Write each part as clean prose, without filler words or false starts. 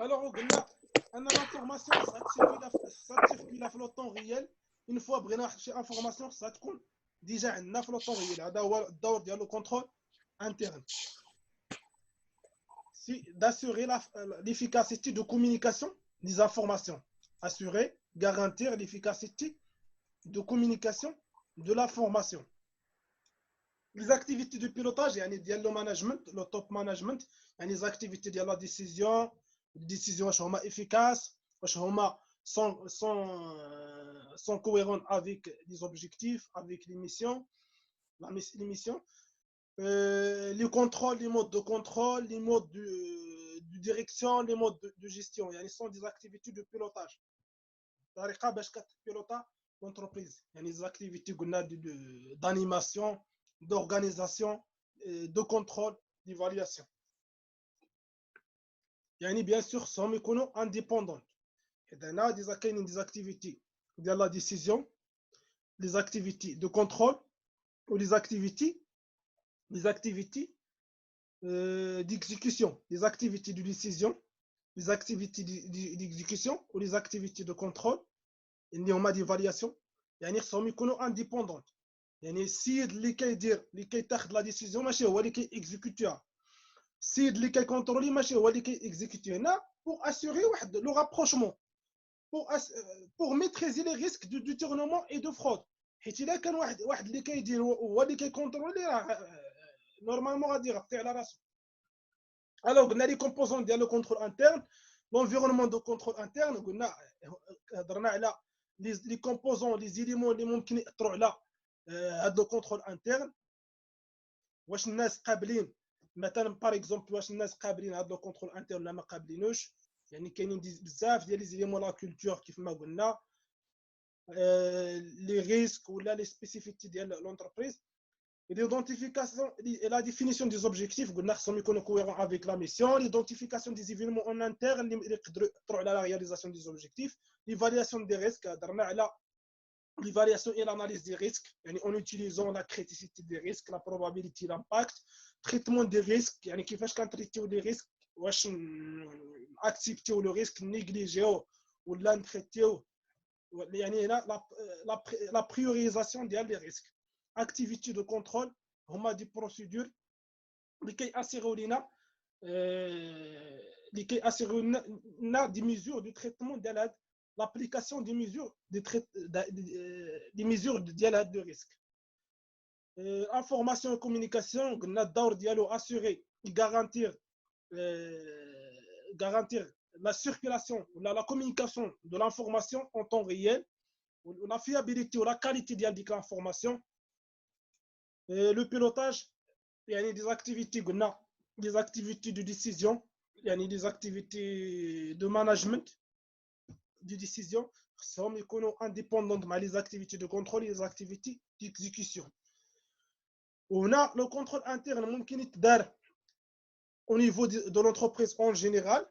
Alors, l'information, ça circule في le temps réel. Une fois بغينا شي information, ça تكون déjà عندنا في le temps réel. هذا هو الدور ديال le contrôle interne. D'assurer l'efficacité de communication des informations. Assurer, garantir l'efficacité de communication de l'information. Les activités de pilotage, il y a le management, le top management, il y a les activités de la décision, les décisions sont efficaces, sont cohérentes avec les objectifs, avec les missions, les contrôles, les modes de contrôle, les modes de direction, les modes de gestion. Ce sont des activités de pilotage. طريقة باش كتبيلوطا l'entreprise. يعني des activités d'animation, d'organisation, de contrôle, d'évaluation. يعني bien sûr sont يكونوا indépendants. هنا كاينين des activités ديال la décision, les activités de contrôle ou les activités d'exécution, les activités de décision, les activités d'exécution ou les activités de contrôle اللي هما d'évaluation. يعني خصهم يكونوا indépendants. يعني السيد اللي كيدير اللي كيتاخذ لا ديسيزيون ماشي هو اللي كيكزيكوتيها. السيد اللي كيكونترولي ماشي هو اللي كيكزيكوتي. هنا pour assurer واحد لو rapprochement, pour maîtriser les risques de détournement et de fraude. حيت الا كان واحد اللي كيدير هو اللي كيكونترولي راه نورمالمون غادي يغطي على راسو. Alors قلنا لي كومبوزون ديال لو كونترول انترن. l'environnement de contrôle interne قلنا هضرنا على les composants, les éléments اللي ممكن يأثروا على هذا لو كونترول انترن. واش الناس قابلين مثلا باغ اكزومبل واش الناس قابلين هذا لو كونترول انترن ولا ما قابلينوش. يعني كاينين بزاف ديال لي زيليمون لا كولتور كيف ما قلنا لي ريسك ولا لي سبيسيفيتي ديال لونتربريز. L'identification et la définition des objectifs, خصهم يكونوا cohérents avec la mission. L'identification des événements en interne اللي يقدروا يأثروا على la réalisation des objectifs. L'évaluation des risques, هضرنا على l'évaluation et l'analyse des risques, يعني en utilisant la criticité des risques, la probabilité, l'impact. Traitement des risques, يعني كيفاش كنتريتيو لي ريسك، واش ناكسبتيو لو ريسك نيجليجيو ولا نتريتيو. يعني هنا la priorisation ديال لي ريسك. Activité de contrôle, هما دي procédures اللي كيأسيغيو لينا des mesures de traitement ديال l'application des mesures ديال هاد le risque. Information et communication, قلنا الدور ديالو assurer et garantir la circulation ou la communication de l'information en temps réel, la fiabilité ou la qualité de l'information. Le pilotage, il y a des activités de décision, il y a des activités de management de décision, sont indépendantes de les activités de contrôle et les activités d'exécution. On a le contrôle interne au niveau de l'entreprise en général,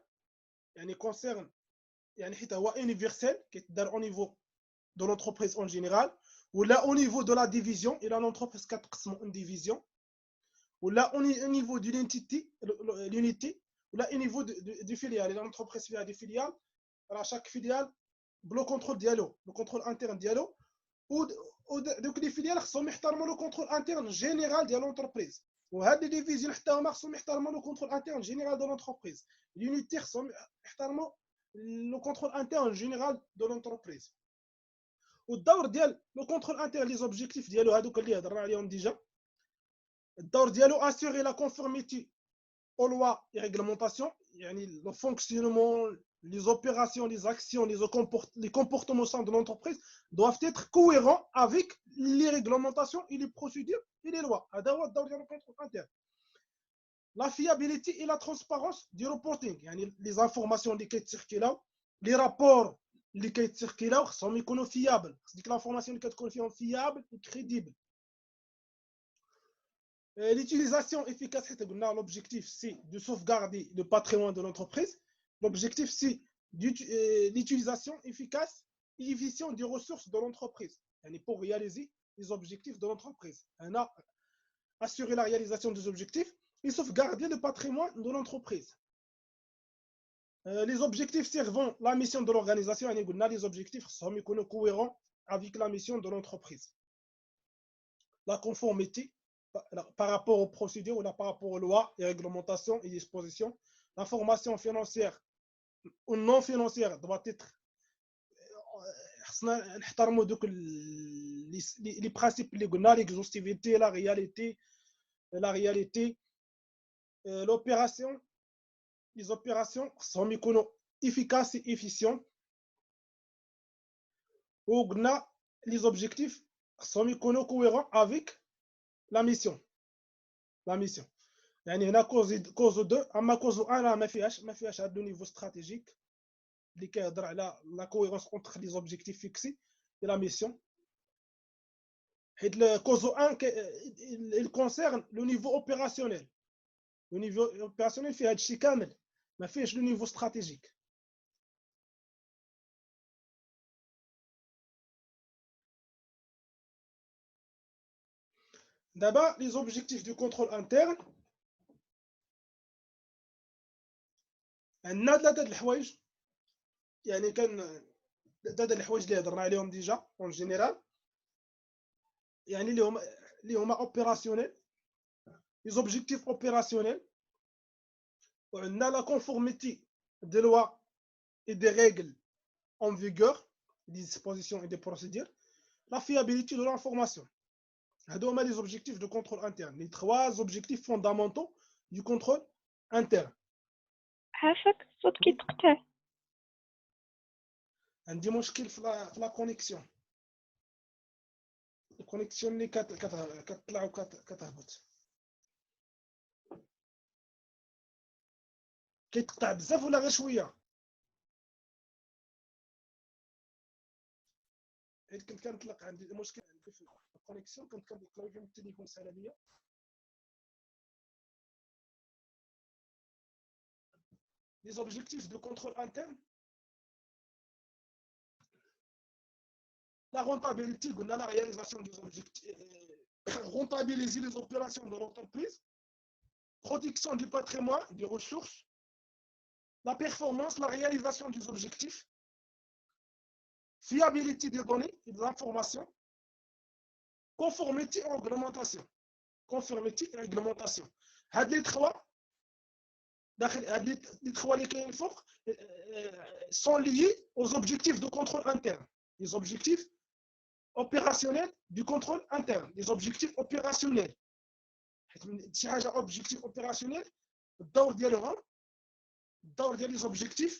il concerne universel qui est au niveau de l'entreprise en général, ou là au niveau de la division, il y a l'entreprise qui a une division, ou là au niveau de l'unité, ou là au niveau de filiale, l'entreprise a des filiales, à chaque filiale, le contrôle dialogue, le contrôle interne dialogue, donc les filiales sont le contrôle interne général de l'entreprise. Ou les divisions sont le contrôle interne général de l'entreprise. L'unité sont le contrôle interne général de l'entreprise. والدور ديال لو كونترول انتر لي زوبجيكتيف ديالو هذوك اللي هضرنا عليهم ديجا. الدور ديالو اسيغي لا كونفورميتي او لوا اي ريغلمونطاسيون، يعني لو فونكسيونمون les opérations, les actions, les comportements au sein de l'entreprise doivent être cohérents avec les réglementations et les procédures et les lois. هذا هو الدور ديال الكونترول انتر. La fiabilité et la transparence du reporting, يعني les informations اللي كيتسيركيلاو، les rapports اللي كيتسيركيلاو خصهم يكونوا فيابل. ديك لافورماسيون اللي كتكون فيهم فيابل وكريديبل. L'utilisation efficace, حيت قلنا l'objectif c'est de sauvegarder le patrimoine de l'entreprise. L'objectif c'est l'utilisation efficace et efficiente des ressources de l'entreprise, يعني pour réaliser les objectifs de l'entreprise. Assurer la réalisation des objectifs et sauvegarder le patrimoine de l'entreprise. Les objectifs servant la mission de l'organisation, les objectifs sont cohérents avec la mission de l'entreprise. La conformité par rapport aux procédures ou par rapport aux lois et réglementations et dispositions. L'information financière ou non financière doit être نحترموا دوك les principes اللي قلنا l'exhaustivité, la réalité, l'opération, les opérations sont efficaces et efficientes. وقلنا les objectifs sont cohérents avec la mission. يعني هنا كوز 2 اما كوز 1 راه ما فيهاش هذا النيفو استراتيجيك اللي كيهضر على لا كوهيرونس اونتر لي زوبجيكتيف فيكسي et la mission. حيت كوز 1 il concerne le niveau opérationnel. Le niveau opérationnel فيه هذا الشيء كامل ما فيهش le niveau stratégique. D'abord, les objectifs du contrôle interne. عندنا ثلاثة الحوايج يعني كان ثلاثة الحوايج اللي هضرنا عليهم ديجا اون جينيرال يعني اللي هما اوبيراسيونيل les objectifs opérationnels وعندنا la conformité des lois et des règles en vigueur, des dispositions et des procédures, la fiabilité de l'information. هادو هما les objectifs de contrôle interne, les trois objectifs fondamentaux du contrôle interne. عافاك الصوت كيتقطع. عندي مشكل في لا كونيكسيون. الكونيكسيون اللي كتطلع وكتهبط. كيتقطع بزاف ولا غير شويه؟ حيت كنت كنطلق عندي مشكل في الكونيكسيون كنت كنطلق في التليفون سالا ليا. Les objectifs de contrôle interne. La rentabilité, la réalisation des objectifs, rentabiliser les opérations de l'entreprise, protection du patrimoine, des ressources, la performance, la réalisation des objectifs, fiabilité des données et des informations, conformité et réglementation. Conformité et réglementation. Les trois sont liés aux objectifs de contrôle interne. Les objectifs opérationnels du contrôle interne. Les objectifs opérationnels. Si un objectif opérationnel, dans les objectifs,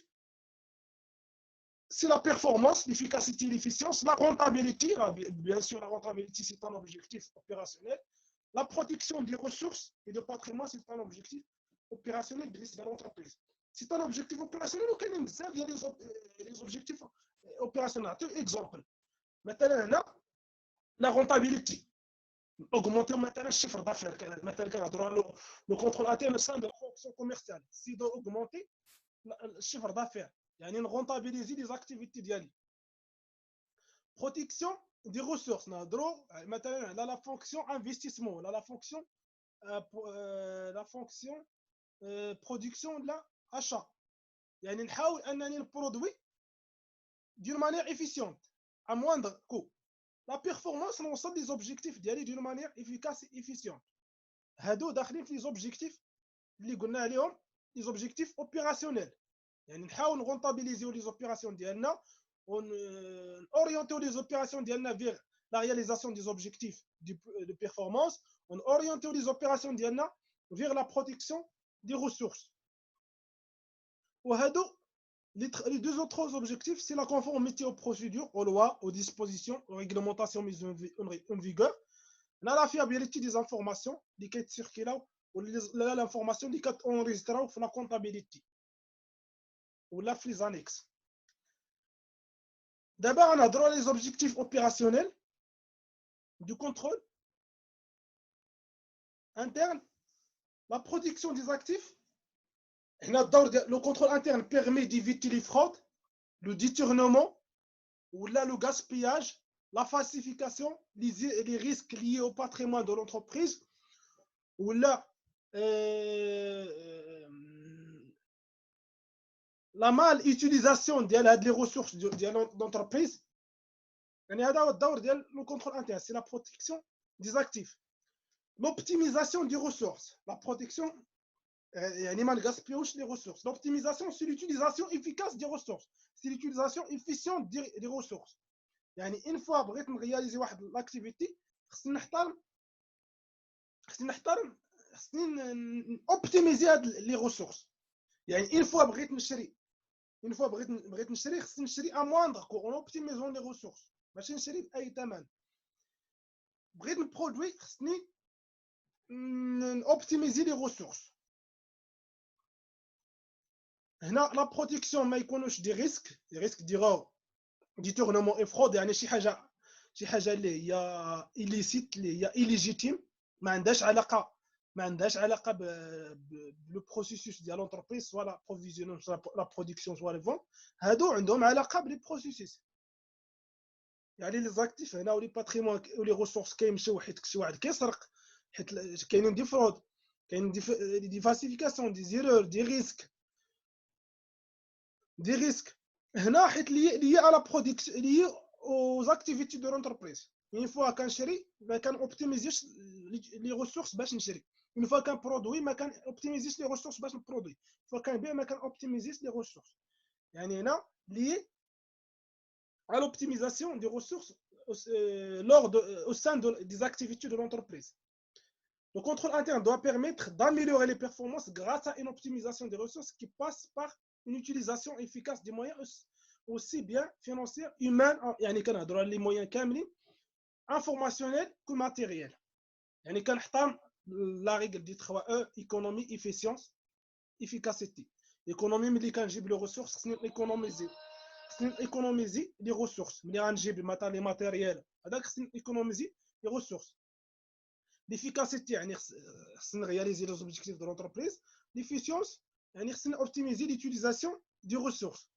c'est la performance, l'efficacité, l'efficience, la rentabilité. Bien sûr, la rentabilité, c'est un objectif opérationnel. La protection des ressources et du patrimoine, c'est un objectif opérationnel de l'entreprise. C'est un objectif opérationnel auquel il y a les objectifs opérationnels. Exemple, maintenant, la rentabilité. Augmenter maintenant le chiffre d'affaires. Maintenant, le contrôle interne au sein de la fonction commerciale. C'est d'augmenter le chiffre d'affaires. Il y a une rentabiliser les activités d'Yali. Protection des ressources. Maintenant, la fonction investissement. La fonction production de l'achat. يعني نحاول أنني نبرودوي d'une manière efficiente à moindre coût. La performance نوصل les objectifs ديالي d'une manière efficace et efficiente. هادو داخلين في les objectifs اللي قلنا عليهم les objectifs opérationnels. يعني نحاول نغونطابيليزيو les opérations ديالنا ونorienter les opérations ديالنا vers la réalisation des objectifs de performance, on oriente les opérations ديالنا vers la protection des ressources. Les deux autres objectifs, c'est la conformité aux procédures, aux lois, aux dispositions, aux réglementations mises en vigueur, la fiabilité des informations, les quêtes circulaires, ou l'information qui est enregistrée dans la comptabilité, ou la les annexes. D'abord, on a droit les objectifs opérationnels du contrôle interne, la protection des actifs. Le contrôle interne permet d'éviter les fraudes, le détournement, ou là, le gaspillage, la falsification, les risques liés au patrimoine de l'entreprise, ou là, لا مال utilisation ديال هاد لي ressources ديال l'entreprise. يعني هذا هو الدور ديال لو كونترول انترن، سي لا بروتيكسيون دي زاكتيف. l'optimisation des ressources, la protection يعني ما نغاسبيوش لي ressources. l'optimisation c'est l'utilisation efficace des ressources, c'est l'utilisation efficiente des ressources. يعني une fois بغيت نغياليزي واحد لاكتيفيتي خصني اوبتيميزي هاد لي ressources. يعني une fois بغيت نشري خصني نشري ا موندر كو اون اوبتيميزون لي ressources، ماشي نشري باي ثمن. بغيت نبرودوي خصني اوبتيميزي لي ressources. هنا لا بروتيكسيون ما يكونوش دي ريسك دي تورنمون اي فرود، يعني شي حاجه اللي هي illicit اللي هي illégitime، ما عندهاش علاقه بلو بروسيسوس ديال لونتربريز، سوا لا بروفيزيون سوا لا برودكسيون سوا لي فون. هادو عندهم علاقه بلي بروسيسوس. يعني لي زاكتيف هنا ولي باتريمون ولي ريسورس كيمشيو حيت شي واحد كيسرق، حيت كاينين دي فرود، كاين دي فاسيفيكاسيون، دي زيرور، دي ريسك هنا، حيت لي على برودكسيون لي aux activités de l'entreprise. Une fois كنشري ما كان اوبتيميزيش لي ريسورس باش نشري، une fois كان برودوي ما كان اوبتيميزيش لي ريسورس باش نبرودوي، une fois كنبيع ما كان اوبتيميزيش لي ريسورس. يعني هنا لي à l'optimisation des ressources au sein des activités de l'entreprise. Le contrôle interne doit permettre d'améliorer les performances grâce à une optimisation des ressources qui passe par une utilisation efficace des moyens aussi bien financiers, humains, يعني كنهضروا على les moyens كاملين informationnels que matériels. يعني كنحترم la règle دي 3E: économie, efficience, efficacité. Économie ملي كنجيب لي ressources خصني économiser les ressources. ملي غنجيب لي ماتيريال هذاك خصني économiser les ressources. L'efficacité يعني خصني réaliser les objectifs de l'entreprise. L'efficience يعني خصني optimiser l'utilisation des ressources.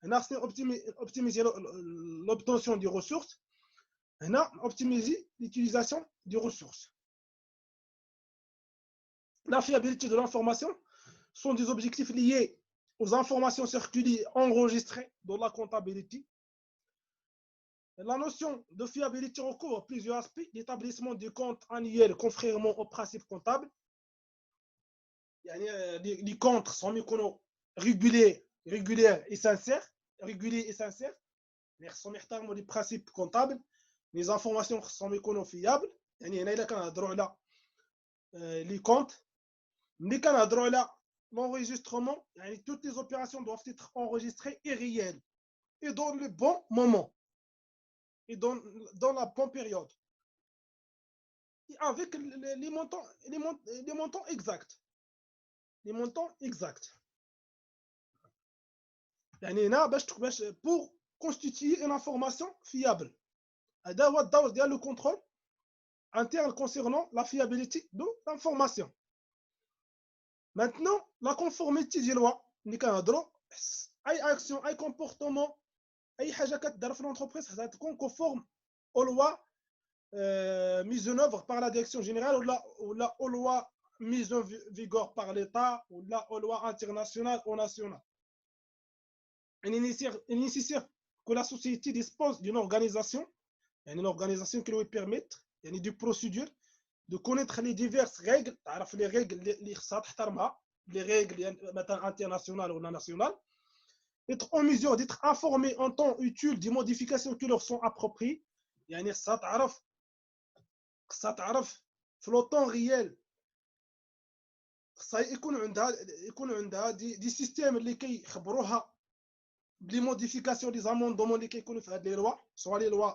هنا خصني optimiser l'obtention des ressources. هنا optimiser l'utilisation des ressources. La fiabilité de l'information sont des objectifs liés aux informations circulées enregistrées dans la comptabilité. La notion de fiabilité recouvre plusieurs aspects: l'établissement du compte annuel conformément aux principes comptables. Les comptes sont réguliers et sincères. Les principes comptables. Les informations sont fiables. Les comptes. L'enregistrement, toutes les opérations doivent être enregistrées et réelles et dans le bon moment et dans la bonne période et avec les montants exacts. Les montants exacts. Pour constituer une information fiable. Le contrôle interne concernant la fiabilité de l'information. Maintenant, la conformité des lois. Ay action, ay comportement, ay حاجه كتدار في l'entreprise خصها تكون conforme aux lois mises en œuvre par la direction générale ou aux lois mises en vigueur par l'État ou aux lois internationales ou nationales. Il est nécessaire que la société dispose d'une organisation, une organisation qui lui permette de procédures, de connaître les diverses règles, les règles les règles internationales ou nationales, être en mesure d'être informé en temps utile des modifications qui leur sont appropriées. يعني خصها تعرف في لو طون ريال، خصها يكون عندها دي سيستيم اللي كيخبروها بلي موديفيكاسيون لي زاموندومون اللي كيكونوا في هاد لي لوا، سواء لي لوا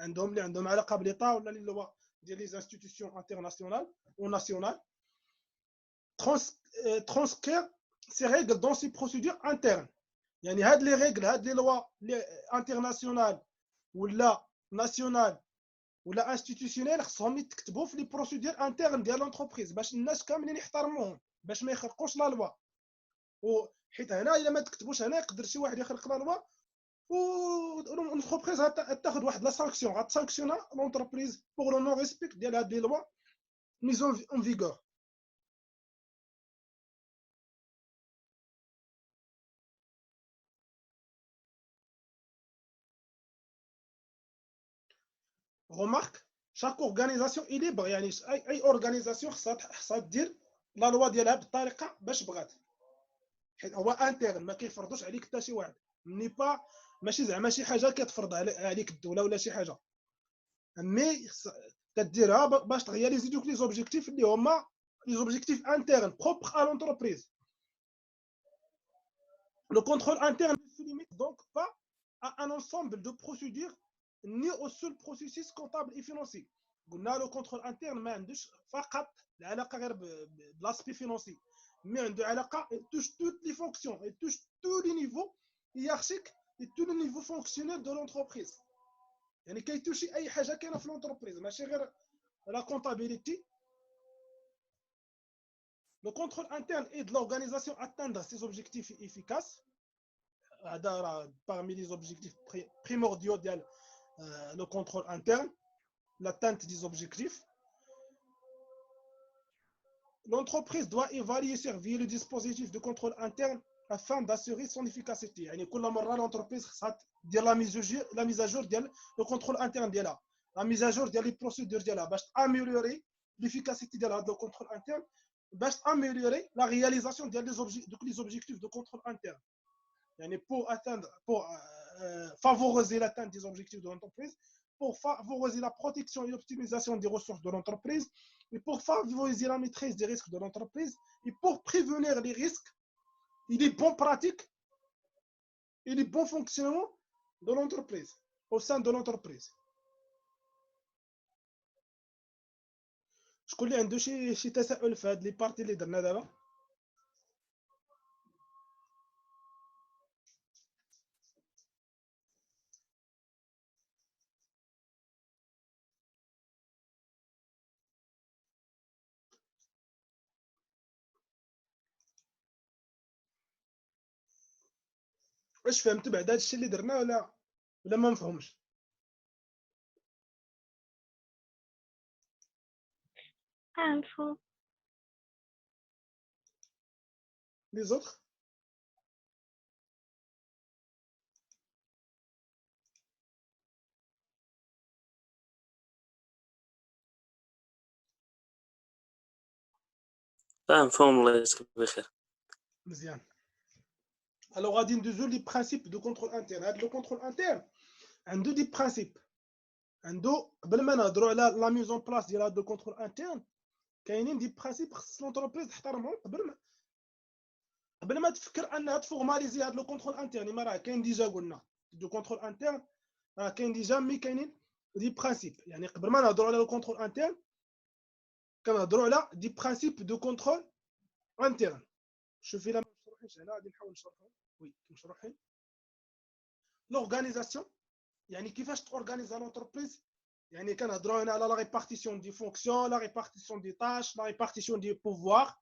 اللي عندهم علاقه بالإيطا ولا لي لوا ديال لي انستيتيوشن انترناسيونال او ناسيونال. transcrire ces règles dans ces procédures internes. يعني هاد لي ريغل هاد لي لوا انترناسيونال ولا ناسيونال ولا انستيتيوشنال خصهم يتكتبوا في لي بروسيدور انترن ديال لونتربريز باش الناس كاملين يحترموهم، باش ما يخرقوش لا لوا. وحيت هنا الا ما تكتبوش هنا يقدر شي واحد يخرق لا لوا و لونتربريز غتاخذ واحد لا سانكسيون، غتسانكسيونا لونتربريز بوغ لو نون ريسبكت ديال هاد لي لوا ميزون اون فيغور. remarque chaque organisation est libre يعني اي organisation خصها دير لا لوا ديالها بالطريقه باش بغات حيت هو انترن ما كيفرضوش عليك حتى شي واحد ني با ماشي زعما شي حاجه كتفرض عليك الدوله ولا شي حاجه مي كديرها باش تغياليزي دوك لي زوبجيكتيف اللي هما لي زوبجيكتيف انترن بروبر à l'entreprise. Le contrôle interne ne se limite donc pas à un ensemble de procédures ni au seul processus comptable et financier. قلنا le contrôle interne ما عندوش فقط العلاقه غير بلاسبي فينانسي mais عنده علاقه touche toutes les fonctions et touche tous les niveaux hiérarchiques et tous les niveaux fonctionnels de l'entreprise. يعني كيتوشي اي حاجه كاينه في l'entreprise ماشي غير la comptabilité. Le contrôle interne aide l'organisation à atteindre ses objectifs efficaces. Parmi les objectifs primordiaux de le contrôle interne, l'atteinte des objectifs. L'entreprise doit évaluer et surveiller le dispositif de contrôle interne afin d'assurer son efficacité. يعني كل مرة l'entreprise خصها دير la mise à jour ديال le contrôle interne ديالها. La mise à jour ديال les procédures ديالها باش améliorer l'efficacité ديال هذا le contrôle interne. باش améliorer la réalisation des objectifs de contrôle interne. يعني pour favoriser l'atteinte des objectifs de l'entreprise, pour favoriser la protection et l'optimisation des ressources de l'entreprise, et pour favoriser la maîtrise des risques de l'entreprise, et pour prévenir les risques et les bonnes pratiques et les bons fonctionnements de l'entreprise, au sein de l'entreprise. شكون اللي عنده شي تساؤل في هاد لي بارتي اللي درنا دابا؟ واش فهمت بعد هادشي اللي درنا ولا ما مفهومش؟ مفهوم. لي زوطخ فاهم الله يجزيك بخير. مزيان. Alors غادي ندوزو لي برينسيپ دو كونترول انترن. هاد لو كونترول انترن عنده دي برينسيپ، عنده قبل ما نهضروا على لا ميز اون بلاص ديال هاد لو كونترول انترن كاينين دي برينسيپ خص لونتربريز تحترمهم قبل ما تفكر انها تفورماليزي هاد لو كونترول انترن. ما راه كاين ديجا قلنا دو كونترول انترن راه كاين ديجا مي كاينين دي برينسيپ. يعني قبل ما نهضروا على لو كونترول انترن كنهضروا على دي برينسيپ دو كونترول انترن. شوفي لا ما مشروحينش هنا غادي نحاول نشرحهم. وي مشروحين. لورغانيزاسيون يعني كيفاش تورغانيزا لونتربريز. يعني كنهضروا هنا على لا ريبارتيسيون دي فونكسيون، لا ريبارتيسيون دي تاش، لا ريبارتيسيون دي بوفوار.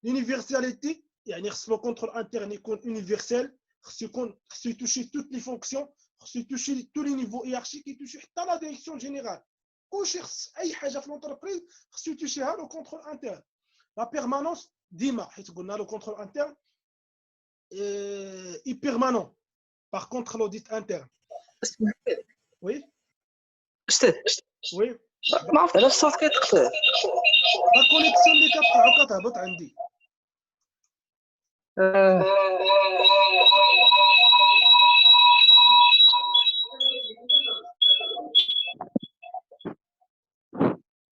لونيفرساليتي يعني خص لو كونترول انترن يكون يونيفرسال، خصو يتوشي توت لي فونكسيون، خصو يتوشي تو لي نيفو هيرارشيك، يتوشي حتى لا ديريكسيون جينيرال. كلشي خص اي حاجه في لونتربريز خصو يتوشيها لو كونترول انترن. لا بيرمانونس ديما حيت قلنا لو كونترول انترن اي بيرمانون. باغ كونتر لوديت انترن وي استاذ وي ما عرفت علاش الصوت كيتقطع. لا كونيكسيون اللي كتقطع وكتهبط عندي.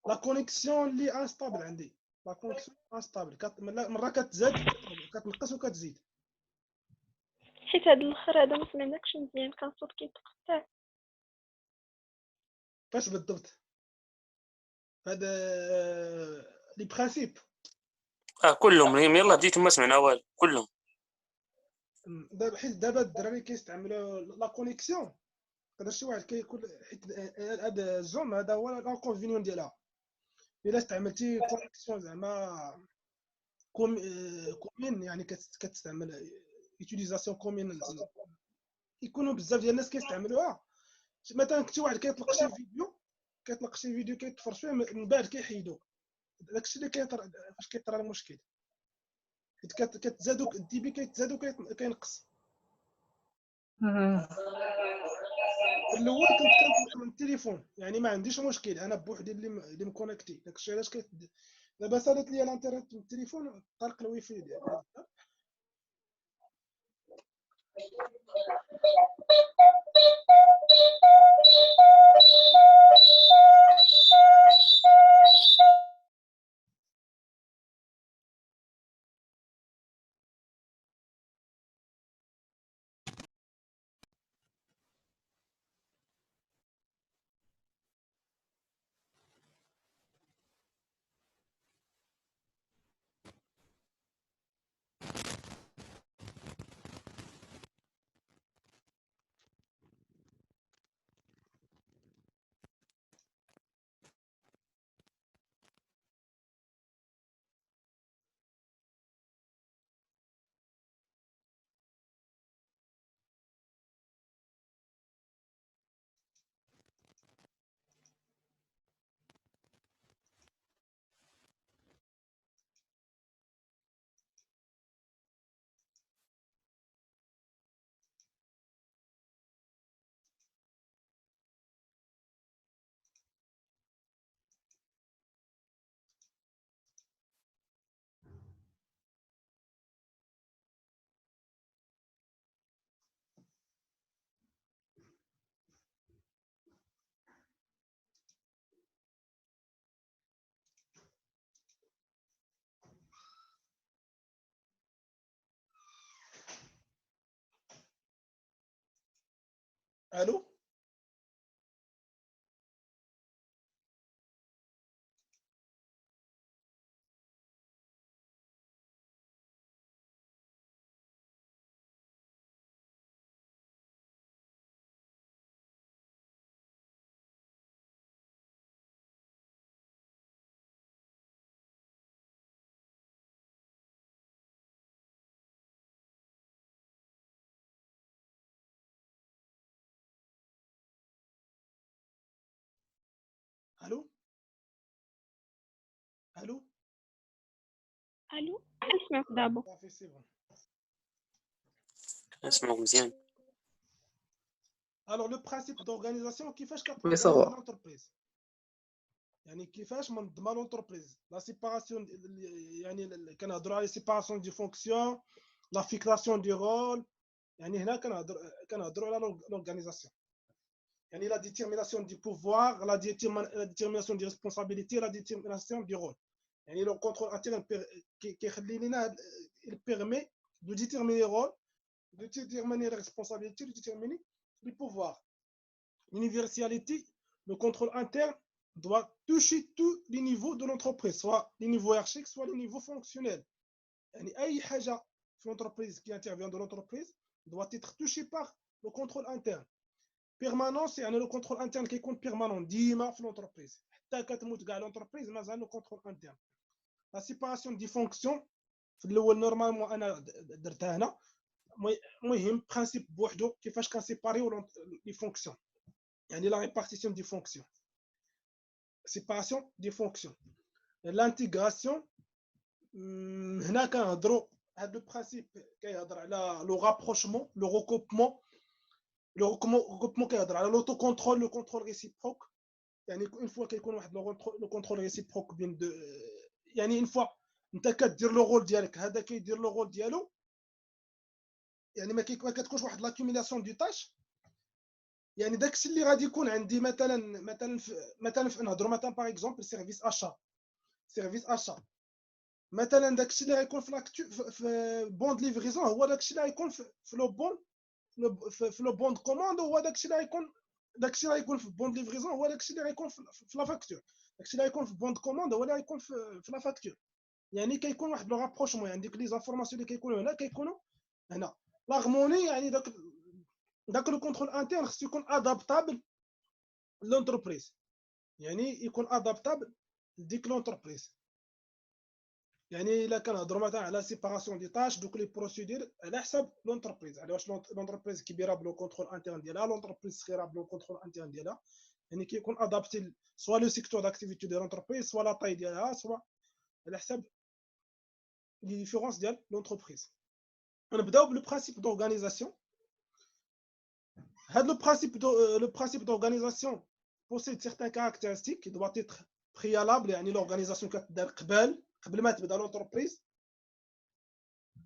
لا كونيكسيون اللي انستابل عندي. لا كونيكسيون انستابل مره كتزاد كتنقص وكتزيد. حيت هاد الاخر هذا ما سمعناكش مزيان، كان الصوت كيتقطع. فاش بالضبط هذا لي برينسيپ كلهم يلا بديتو ما سمعنا والو كلهم. دابا حيت دابا الدراري كيستعملوا لا كونيكسيون. يقدر شي واحد كيكون حيت هذا الزوم هذا هو الانكونفينيون ديالها. الا استعملتي كونيكسيون زعما كومين يعني كتستعمل يوتيليزاسيون كومين يكونوا بزاف ديال الناس كيستعملوها. مثلا كنتي واحد كيطلق شي فيديو كيتفرج فيه من بعد كيحيدو. داكشي اللي فاش كيطرا المشكل حيت كتزادو الدي بي كيتزادو كينقص. الاول كنت من التليفون، يعني ما عنديش مشكل، انا بوحدي اللي مكونيكتي. داكشي علاش دابا سالت لي الانترنت من التليفون طرق الواي فاي ديالي. الو الو الو الو كنسمعك دابا. صافي سي بون. اسمعك مزيان. الوغ لو برانسيپ دورغانيزاسيون كيفاش وي كتورغانيزي صافا. لونتربريز، يعني كيفاش منظمه لونتربريز. لا سيباراسيون، يعني كنهضروا على سيباراسيون دي فونكسيون، لا فيكساسيون دي رول. يعني هنا كنهضروا على لورغانيزاسيون، يعني لا ديتيرميناسيون دي بوفوار، لا ديتيرميناسيون دي ريسبونسابيلتي، لا ديتيرميناسيون دي رول. يعني لو كونترول انترن كيخلي لنا il permet de déterminer rôle, de déterminer les responsabilités, de déterminer les pouvoirs. L'universalité, le contrôle interne doit toucher tous les niveaux de l'entreprise, soit les niveaux hiérarchiques, soit les niveaux fonctionnels. يعني أي حاجة في l'entreprise qui intervient dans l'entreprise doit être touchée par le contrôle interne. Permanence, يعني le contrôle interne كيكون permanent ديما في l'entreprise. حتى كتموت كاع l'entreprise مازال le contrôle interne. La séparation des fonctions في الاول نورمالمون انا درتها هنا. مهم برانسيب بوحدو كيفاش كنسيباريو لي فونكسيون، يعني لا ريبارتيسيون دي فونكسيون، سيباراسيون دي فونكسيون. لانتيغراسيون هنا كنهضروا هذا البرانسيب كيهضر على لو رابروشمون، لو ريكوبمون. لو ريكوبمون كيهضر على لوتو كونترول، لو كونترول ريسيبروك. يعني اون فوا كيكون واحد لو كونترول ريسيبروك بين دو، يعني اون فوا انت كدير لو رول ديالك، هذا كيدير لو رول ديالو، يعني ما كتكونش واحد لاكيوميلاسيون دو تاش. يعني داكشي اللي غادي يكون عندي مثلا في نهضروا مثلا باغ اكزومبل سيرفيس اشا، سيرفيس اشا مثلا داكشي اللي غيكون في بوند ليفريزون هو داكشي اللي غيكون في لو بوند، في لو بوند كوموند هو داكشي اللي غيكون، داكشي اللي غيكون في بوند ليفريزون هو داكشي اللي غيكون في لا فاكتور، داكشي اللي غيكون في بوند كوموند هو اللي غيكون في لا فاكتور. يعني كيكون واحد لو رابروشمون، يعني ديك لي زانفورماسيون اللي كيكونوا هنا كيكونوا هنا. لاغموني يعني داك لو كونترول انترن خصو يكون ادابتابل لونتربريز، يعني يكون ادابتابل ديك لونتربريز. يعني الا كنهضروا مثلا على سيباراسيون دي تاش، دوك لي بروسيدير على حساب لونتربريز، على واش لونتربريز كبيره بلو كونترول انترن ديالها، لونتربريز صغيره بلو كونترول انترن ديالها. يعني كيكون ادابتي سوا لو سيكتور داكتيفيتي ديال لونتربريز، سوا لا طاي ديالها، سوا على حساب لي ديفيرونس ديال لونتربريز. نبداو بالبرانسيپ دورغانيزاسيون. Le principe d'organisation possède certaines caractéristiques qui doivent être préalables. يعني l'organisation كتدار قبل ما تبدا l'entreprise.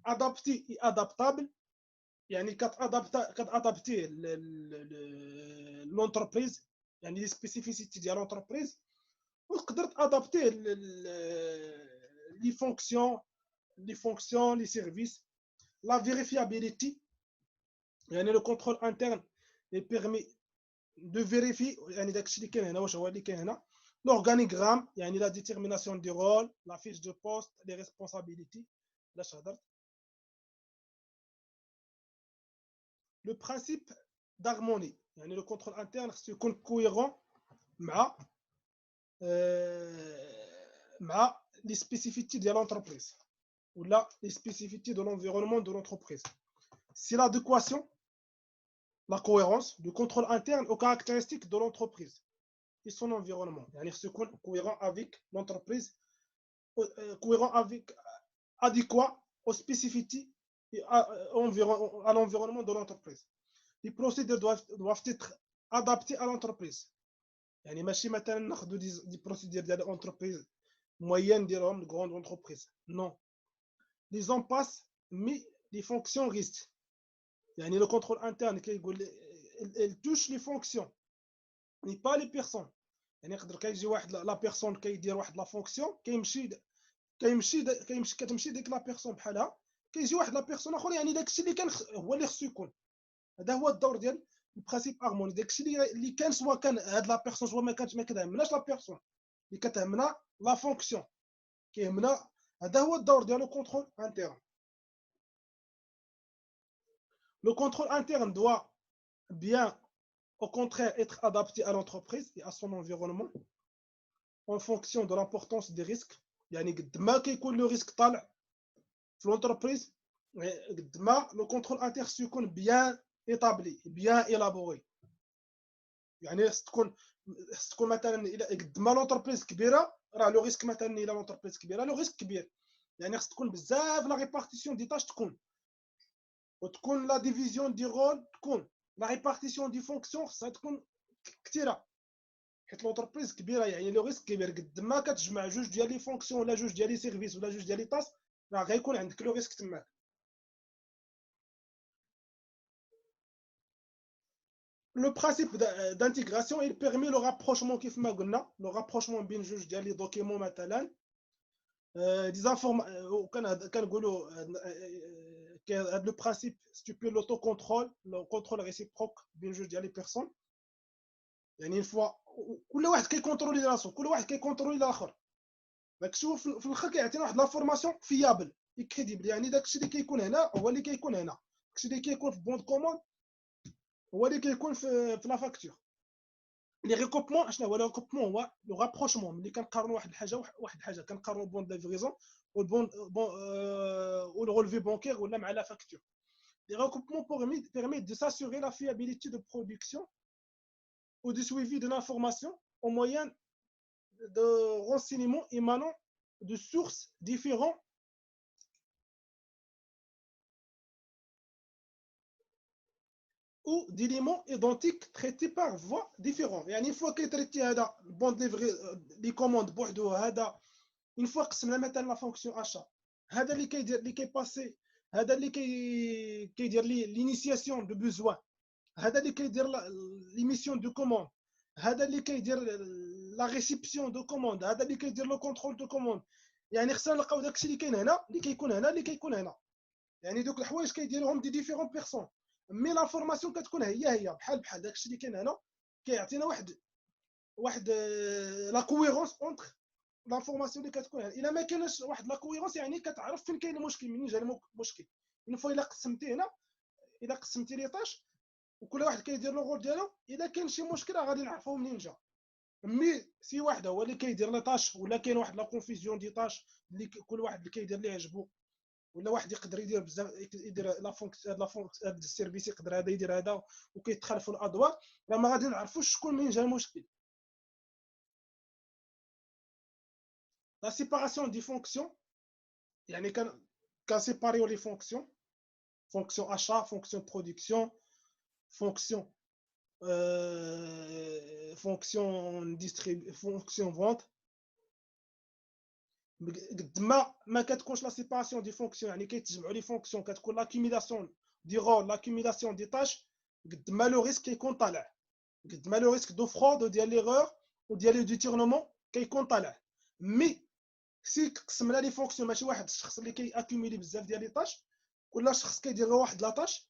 Adapté et adaptable. يعني كتادابتي l'entreprise. يعني les spécificités ديال l'entreprise. وتقدر تادابتي les fonctions, les services. La vérifiabilité. يعني le contrôle interne permet de vérifier يعني داكشي اللي كاين هنا واش هو اللي كاين هنا. L'organigramme يعني la détermination du rôle, la fiche de poste, les responsabilités. Le principe d'harmonie يعني le contrôle interne خصو يكون cohérent مع les spécificités de l'entreprise ou les spécificités de l'environnement de l'entreprise. C'est l'adéquation, la cohérence du contrôle interne aux caractéristiques de l'entreprise et son environnement. يعني خصو يكون cohérent avec l'entreprise, cohérent avec, adéquat aux spécificités et à l'environnement de l'entreprise. Les procédures doivent être adaptées à l'entreprise. يعني ماشي مثلا ناخذوا دي procédures ديال l'entreprise moyenne ديالهم grande entreprise. Non. Les en passe mais les fonctions restent. يعني le contrôle interne elle touche les fonctions mais pas les personnes. يعني يقدر كيجي واحد لا بيرسون كيدير واحد لا فونكسيون كتمشي ديك لا بيرسون بحالها كيجي واحد لا بيرسون اخر يعني داكشي اللي كان هو اللي خصو يكون. هذا هو الدور ديال البرانسيب هارموني. داكشي اللي كان سواء كان هاد لا بيرسون سواء ما كتهمناش لا بيرسون اللي كتهمنا لا فونكسيون كيهمنا. هذا هو الدور ديال لو كونترول انترن. Le contrôle interne doit bien, au contraire, être adapté à l'entreprise et à son environnement en fonction de l'importance des risques. يعني قد ما كيكون لو ريسك طالع في l'entreprise قد ما le contrôle interne يكون bien établi, bien élaboré. يعني خص تكون مثلا الى قد ما l'entreprise كبيره راه لو ريسك مثلا الى l'entreprise كبيره لو ريسك كبير. يعني خص تكون بزاف لا ريبارتيسيون دي تاش تكون وتكون لا ديفيزيون دي رول تكون لا ريبارتيسيون دي فونكسيون خصها تكون كثيره حيت لونتربريز كبيره. يعني لو ريسك كبير قد ما كتجمع جوج ديال لي فونكسيون ولا جوج ديال لي سيرفيس ولا جوج ديال لي تاس راه غيكون عندك لو ريسك تماك. Le principe d'intégration il permet le rapprochement كيف ما قلنا le rapprochement بين جوج ديال لي دوكيمون مثلا دي انفورم كنقولوا هذا لو برانسيب ستيبول لوتو كونترول لو كونترول ريسيبروك بين جوج ديال لي بيرسون. يعني فوا كل واحد كيكونترولي راسو كل واحد كيكونترولي الاخر. داكشي في الاخر كيعطينا واحد لافورماسيون فيابل كريديبل. يعني داكشي اللي كيكون هنا هو اللي كيكون هنا داكشي اللي كيكون في بون كوموند هو اللي كيكون في لا فاكتور. لي ريكوبمون شنو هو لو ريكوبمون هو لو رابروشمون ملي كنقارنوا واحد الحاجه واحد الحاجه كنقارنوا بون دافريزون والبون ou le relevé bancaire ou même à la facture. Les recoupements permettent de s'assurer la fiabilité de production ou de suivi de l'information au moyen de renseignements émanant de sources différentes ou d'éléments identiques traités par voies différentes. يعني une fois كيتريتي هذا البون ديفري لي كوموند بوحدو هذا une fois قسمنا مثلا لا فونكسيون اشا هذا اللي كيدير اللي كيباسي هذا اللي كيدير لينيسياسيون دو بوزوان هذا اللي كيدير لي ميسيون دو كوموند هذا اللي كيدير لا ريسيبسيون دو كوموند هذا اللي كيدير لو كونترول دو كوموند. يعني خصنا نلقاو داكشي اللي كاين هنا اللي كيكون هنا اللي كيكون هنا. يعني دوك الحوايج كيديروهم دي ديفيرون بيرسون مي لافورماسيون كتكون هي بحال داكشي اللي كاين هنا كيعطينا واحد لا كويرونس اونتر لافورماسيون اللي كتكون هنا. الا ما كانش واحد لا كويرونس يعني كتعرف فين كاين المشكل منين جا المشكل. اون فوا الا قسمتي هنا الا قسمتي لي طاش وكل واحد كيدير لو رول ديالو الا كاين شي مشكل غادي نعرفوا منين جا. مي سي واحد هو اللي كيدير لي طاش ولا كاين واحد لا كونفيزيون دي طاش اللي كل واحد اللي كيدير اللي عجبو ولا واحد يقدر يدير بزاف يدير لا فونكسيون هذا السيرفيس يقدر هذا يدير هذا وكيتخالفوا الادوار راه ما غادي نعرفوش شكون منين جا المشكل. La séparation des fonctions, يعني كان séparer les fonctions, fonction achat, fonction production, fonction fonction vente. قد ما كتكونش لا سيباراسيون دي فونكسيون، يعني كيتجمعوا لي فونكسيون، كتكون لاكيميلاسيون دي رول، لاكيميلاسيون دي تاش، قد ما لو ريسك كيكون طالع، قد ما لو ريسك دو فرود وديال ليغور وديال لو ديتورنمون كيكون طالع. مي سي قسمنا لي فونكسيون، ماشي واحد الشخص اللي كيأكيميلي بزاف ديال لي تاش ولا شخص كيدير غير واحد لا تاش،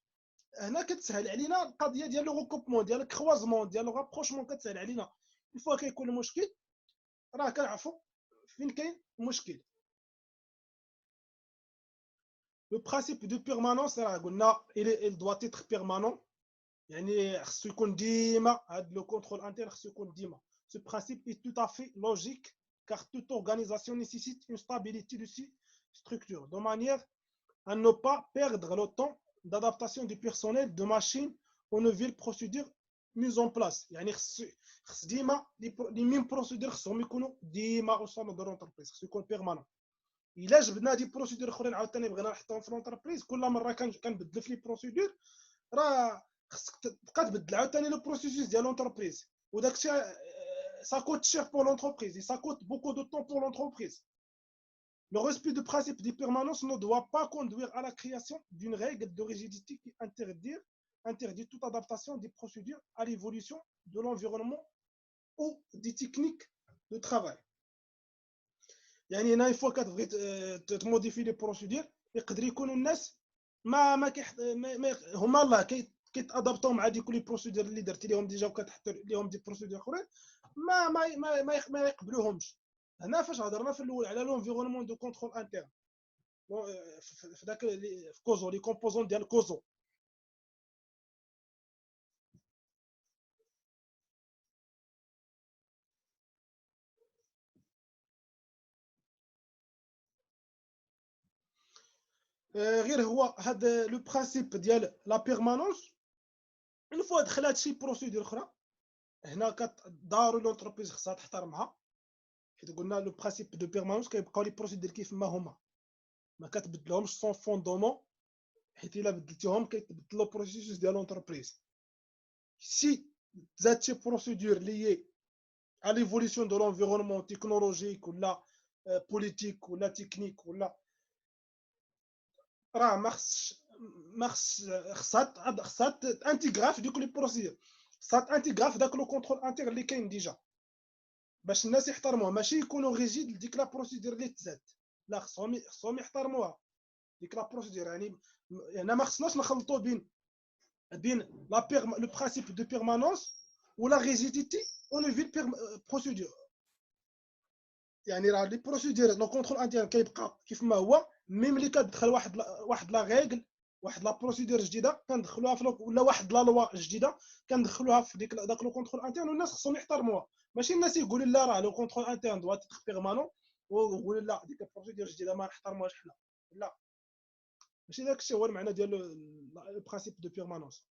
هنا كتسهل علينا القضيه ديال لو ريكوبمون، ديال الكروازمون، ديال لو رابروشمون، كتسهل علينا. الفوا كيكون المشكل راه كنعرفوا فين كاين المشكل. لو برانسيپ دو بيرمانونس راه قلنا il doit être permanent، يعني خصو يكون ديما هاد لو كونترول انترن خصو يكون ديما. Ce principe est tout à fait logique car toute organisation nécessite une stabilité de ses structures de manière à ne pas perdre le temps d'adaptation du personnel de machines aux nouvelles procédures mises en place. يعني خص ديما لي ميم بروسيدور خصهم يكونوا ديما او سون دو لونتربريز، خصو يكون بيرمانون. الا جبنا دي بروسيدور اخرين عاوتاني بغينا نحطهم في لونتربريز، كل مره كنبدلوا في لي بروسيدور، راه خصك تبقى تبدل عاوتاني لو بروسيسوس ديال لونتربريز، وداك الشيء ça coûte cher pour l'entreprise et ça coûte beaucoup de temps pour l'entreprise. Le respect du principe de permanence ne doit pas conduire à la création d'une règle de rigidité qui interdit toute adaptation des procédures à l'évolution de l'environnement ou des techniques de travail. يعني هنا يفوا كتبغي تموديفي لي بروسيدور، يقدر يكونوا الناس ما هما الله كيتادابطوا مع ديك لي بروسيدور اللي درتي لهم ديجا وكتحط لهم دي بروسيدور اخرين ما يقبلوهمش. هنا فاش هضرنا في الاول على لونفيرونمون دو كونترول انترن في داك في كوزو لي كومبوزون ديال كوزو، غير هو هذا لو برانسيپ ديال لا بيرمانونس. اون فوا دخلات شي بروسيدور اخرى هنا كدارو لونتربريز خصها تحترمها، حيت قلنا لو برانسيپ دو بيرمانونس كيبقاو لي بروسيدور كيف ما هما، ما كتبدلهمش سون فوندومون، حيت الا بدلتيهم كيتبدل لو بروسيسوس ديال لونتربريز. سي زاد شي بروسيدور ليي à l'évolution de l'environnement technologique ولا politique ولا technique ولا راه ما خصها تانتيغرا في دوك لي بروسيدور، خصها تانتيغرا في داك لو كونترول انتيغ اللي كاين ديجا باش الناس يحترموها، ماشي يكونوا ريجيد لديك لا بروسيدور اللي تزاد، لا خصهم يحترموها ديك لا بروسيدور. يعني ما خصناش نخلطوا بين لو برانسيپ دو بيرمانونس ولا ريجيديتي او نيفو بروسيدور. يعني راه لي بروسيدور لو كونترول انتيرن كيبقى كيف ما هو، ميم ملي كتدخل واحد لا ريغل، واحد لا بروسيدور جديده كندخلوها في ولا واحد لا لوا جديده كندخلوها في داك لو كونترول انتيرن، والناس خصهم يحترموها. ماشي الناس يقولوا لا راه لو كونترول انتيرن دوا تيتر بيرمانون ويقولوا لا ديك البروسيدور جديده ما نحترموهاش حنا، لا ماشي داك الشيء هو المعنى ديال لو برانسيپ دو بيرمانونس.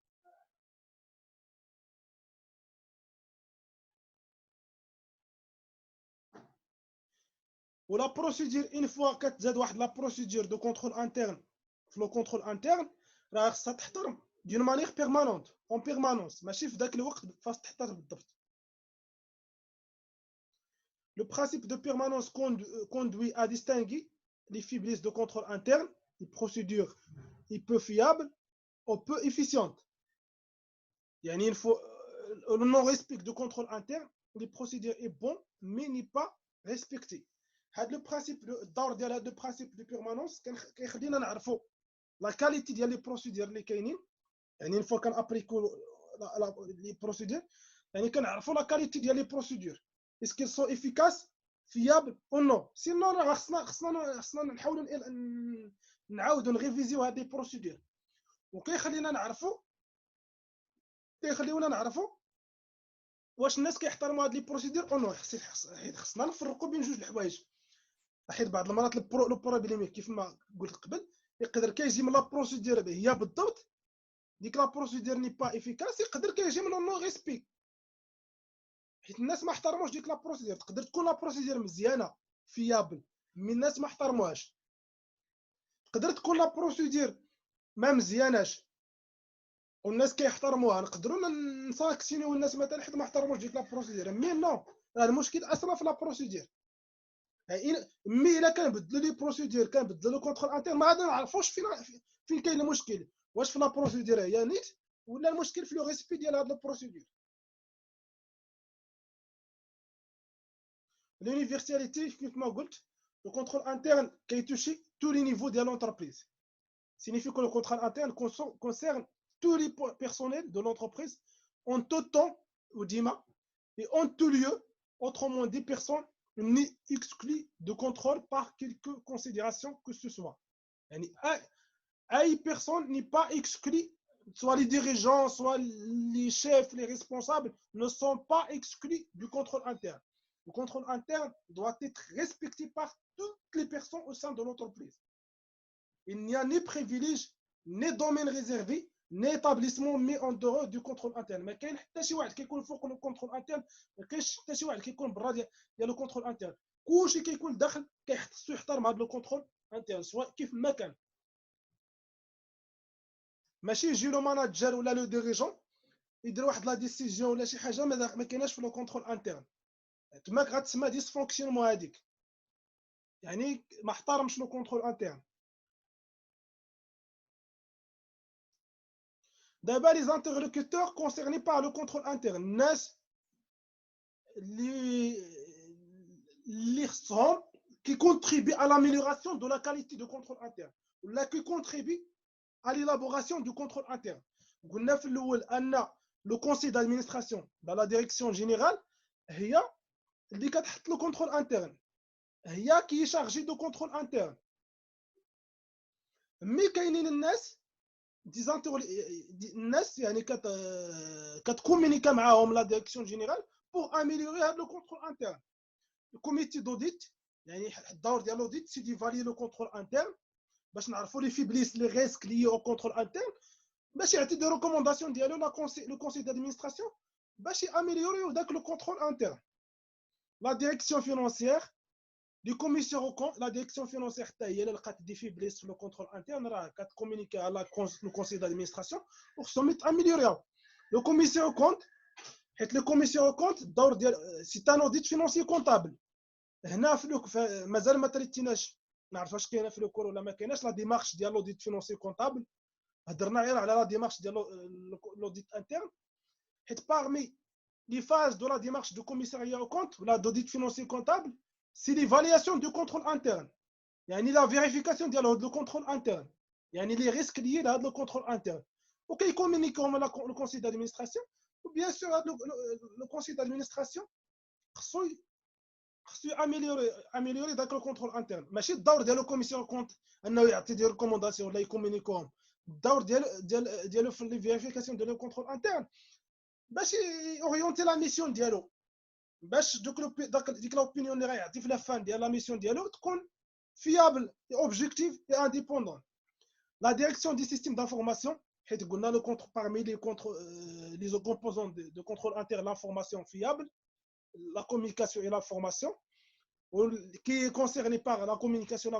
ولا بروسيدور اون فوا كتزاد واحد لا بروسيدور دو كونترول انترن في لو كونترول انترن راه خصها تحترم دون مانيير بيرمانونت اون بيرمانونس، ماشي في ذاك الوقت فاش تحتاج بالضبط. Le principe de permanence conduit à distinguer les faiblesses de contrôle interne, les procédures peu fiables ou peu efficientes. يعني il faut le non-respect de contrôle interne, les procédures est bon mais n'est pas respecté. هذا لو برانسيپ الدور ديال هذا لو برانسيپ دو بيرمانونس كيخلينا نعرفوا لا كاليتي ديال لي بروسيدور اللي كاينين. يعني فوا كان ابريكو لي بروسيدور يعني كنعرفوا لا كاليتي ديال لي بروسيدور اسكو سو افيكاس فيابل او نو، سينو راه خصنا نحاولوا نعاودوا نريفيزيو هاد لي بروسيدور، وكيخلينا نعرفوا واش الناس كيحترموا هاد لي بروسيدور او نو. خصنا نفرقوا بين جوج الحوايج، حيت بعض المرات لو بروبليم كيف ما قلت قبل يقدر كيجي من لا بروسيدور هي بالضبط ديك لا بروسيدور ني با افيكاس، يقدر كيجي من نو ريسبي حيت الناس ما احترموش ديك لا بروسيدور. تقدر تكون لا بروسيدور مزيانه فيابل مي الناس ما احترموهاش، تقدر تكون لا بروسيدور ما مزياناش والناس كيحترموها نقدروا نساكسينيو الناس مثلا حيت ما احترموش ديك لا بروسيدير مي نو المشكل اصلا في لا بروسيدير مي الا كنبدلوا لي بروسيدير كنبدلوا لو كونترول انترن ما غادي نعرفوش فين كاين المشكل واش في لا بروسيدير هي نيت ولا المشكل في لو ريسبي ديال هاد البروسيدير l'universalité كما قلت le contrôle interne كيتوشي tous les niveaux de l'entreprise signifie que le contrôle interne concerne tous les personnels de l'entreprise en tout temps ou dima et en tout lieu autrement dit personne n'est exclu de contrôle par quelque considération que ce soit يعني أي personne n'est pas exclu soit les dirigeants soit les chefs les responsables ne sont pas exclus du contrôle interne. Le contrôle interne doit être respecté par toutes les personnes au sein de l'entreprise. Il n'y a ni privilège, ni domaine réservé, ni établissement mis en dehors du contrôle interne. Mais كاين حتى شي واحد كيكون فوق لو كونترول انترن ما كاينش حتى شي واحد كيكون برا ديال لو كونترول انترن كلشي كيكون داخل كيخصو يحترم هذا لو كونترول انترن سواء كيف ما كان ماشي يجي لو ماناجر ولا لو ديريجون يدير واحد لا ديسيزيون ولا شي حاجه ما كايناش في لو كونترول انترن تماك غتسمى ديسفونكسيونمون هذيك يعني ما احترمش لو كونترول انترن. D'abord, les interlocuteurs concernés par le contrôle interne, الناس qui contribuent à l'amélioration de la qualité du contrôle interne, ou qui contribuent à l'élaboration du contrôle interne. قلنا في الأول أن le conseil d'administration dans la direction générale هي اللي كتحط le contrôle interne, هي qui est chargée de contrôle interne. مي كاينين الناس الناس يعني كتكومونيكا معاهم لا ديريكسيون جينيرال بور اميليوري هذا لو كونترول انترن. الكوميتي دوديت يعني الدور ديال الاوديت سي ديفالي لو كونترول انترن باش نعرفوا لي فيبليس لي ريسك لي او كونترول انترن باش يعطي دي ريكومونداسيون ديالو لو كونسي دادمينستراسيون باش ياميليوريو داك لو كونترول انترن. لا ديريكسيون فينانسيير لي كوميسيون كون لا ديريكسيون فينانسيير حتى هي لقات دي فيبليس في لو كونترول انترن راه كتكومونيكي على لو كونسي دادمينستراسيون وخصهم يتاميليوريو لو كوميسيون كونت حيت لو كوميسيون كونت الدور ديال سي ان اوديت فينانسي كونطابل. هنا في مازال ما تريتيناش نعرف واش كاينه في الكور ولا ما كايناش لا ديمارش ديال لوديت فينانسي كونطابل هضرنا غير على لا ديمارش ديال لوديت انترن حيت باغمي لي فاز دو لا ديمارش دو كوميساريا او كونت ولا دوديت فينانسي كونطابل سي ليفالياسيون دو كونترول انترن يعني لا فيريفيكاسيون ديال هاد لو كونترول انترن يعني لي ريسك ليي لهاد لو كونترول انترن وكيكومونيكيهم لو كونسي دادمينستراسيون وبيان سور لو كونسي دادمينستراسيون خصو اميليوري داك لو كونترول انترن ماشي الدور ديال لو كوميسيون كونت انه يعطي دي ريكومونداسيون ولا يكومونيكوهم الدور ديالو في لي فيريفيكاسيون ديال لو كونترول انترن باش اورينتي لا ميسيون ديالو باش ديك لوبينيون اللي غيعطي في لا فان ديال لا ميسيون ديالو تكون fiable et objectif et indépendant. La direction des systèmes d'information, parmi les composants de contrôle interne, l'information fiable, la communication et l'information, qui est concernée par la communication,